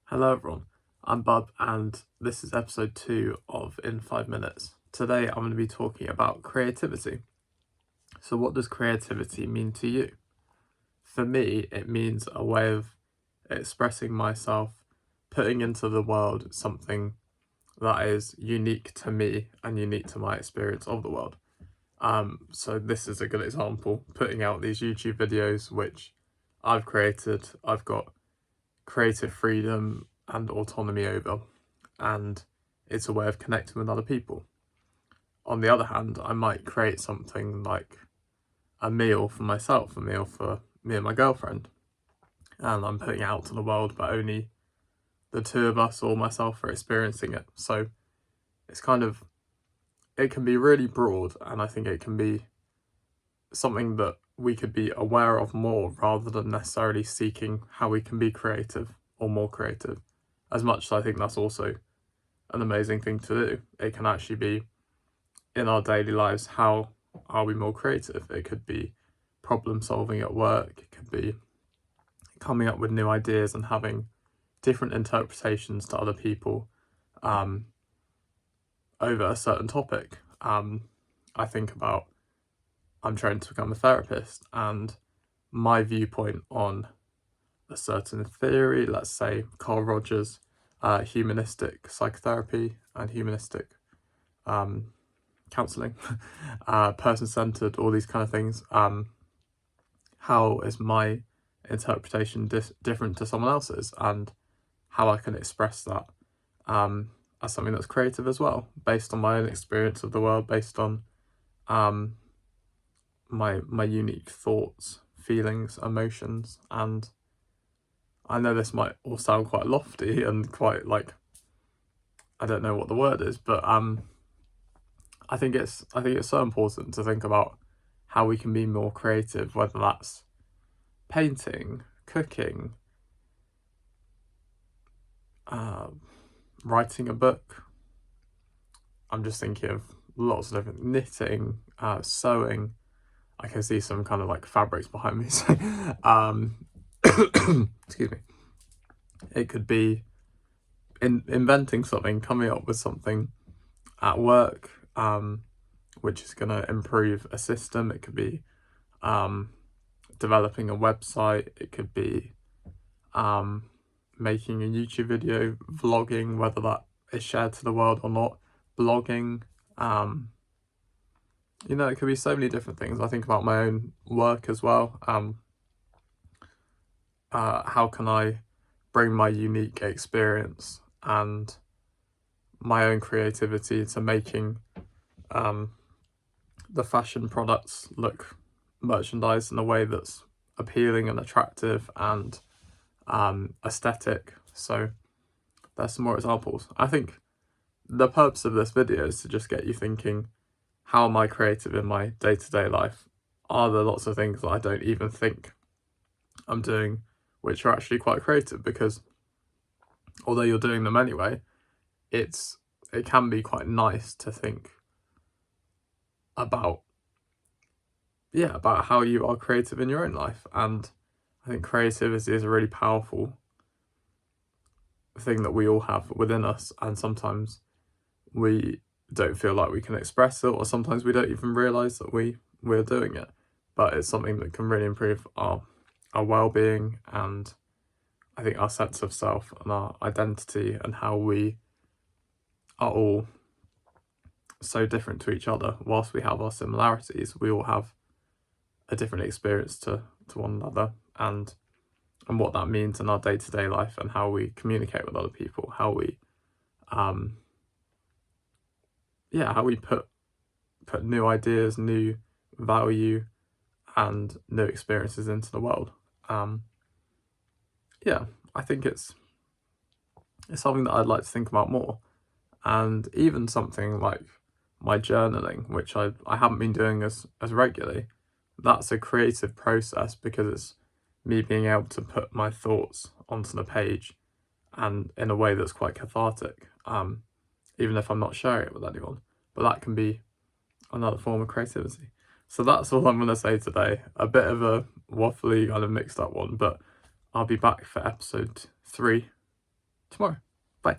Hello everyone, I'm Bub and this is episode 2 of In 5 Minutes. Today I'm going to be talking about creativity. So what does creativity mean to you? For me, it means a way of expressing myself, putting into the world something that is unique to me and unique to my experience of the world. So this is a good example, putting out these YouTube videos which I've created. I've got creative freedom and autonomy over, and it's a way of connecting with other people. On the other hand, I might create something like a meal for myself, a meal for me and my girlfriend, and I'm putting it out to the world, but only the two of us or myself are experiencing it. So it's it can be really broad, and I think it can be something that we could be aware of more rather than necessarily seeking how we can be creative or more creative. As much as I think that's also an amazing thing to do, it can actually be in our daily lives, how are we more creative? It could be problem solving at work, it could be coming up with new ideas and having different interpretations to other people over a certain topic. I think about, I'm trying to become a therapist, and my viewpoint on a certain theory, let's say Carl Rogers, humanistic psychotherapy and humanistic counselling, person-centered, all these kind of things. How is my interpretation different to someone else's, and how I can express that as something that's creative as well, based on my own experience of the world, based on my unique thoughts, feelings, emotions. And I know this might all sound quite lofty and quite like, I don't know what the word is, but I think it's so important to think about how we can be more creative, whether that's painting, cooking, writing a book. I'm just thinking of lots of different, knitting, sewing. I can see some kind of like fabrics behind me. So, excuse me. It could be inventing something, coming up with something at work, which is going to improve a system. It could be developing a website. It could be making a YouTube video, vlogging, whether that is shared to the world or not, blogging. It could be so many different things. I think about my own work as well. How can I bring my unique experience and my own creativity to making the fashion products look merchandised in a way that's appealing and attractive and aesthetic. So there's some more examples. I think the purpose of this video is to just get you thinking, how am I creative in my day-to-day life? Are there lots of things that I don't even think I'm doing which are actually quite creative? Because although you're doing them anyway, it can be quite nice to think about how you are creative in your own life. And I think creativity is a really powerful thing that we all have within us, and sometimes we don't feel like we can express it, or sometimes we don't even realise that we're doing it, but it's something that can really improve our well-being, and I think our sense of self and our identity, and how we are all so different to each other. Whilst we have our similarities, we all have a different experience to one another, and what that means in our day-to-day life, and how we communicate with other people, how we put new ideas, new value and new experiences into the world. I think it's something that I'd like to think about more. And even something like my journaling, which I haven't been doing as regularly, that's a creative process, because it's me being able to put my thoughts onto the page, and in a way that's quite cathartic, even if I'm not sharing it with anyone. But that can be another form of creativity. So that's all I'm going to say today. A bit of a waffly, kind of mixed up one, but I'll be back for episode 3 tomorrow. Bye.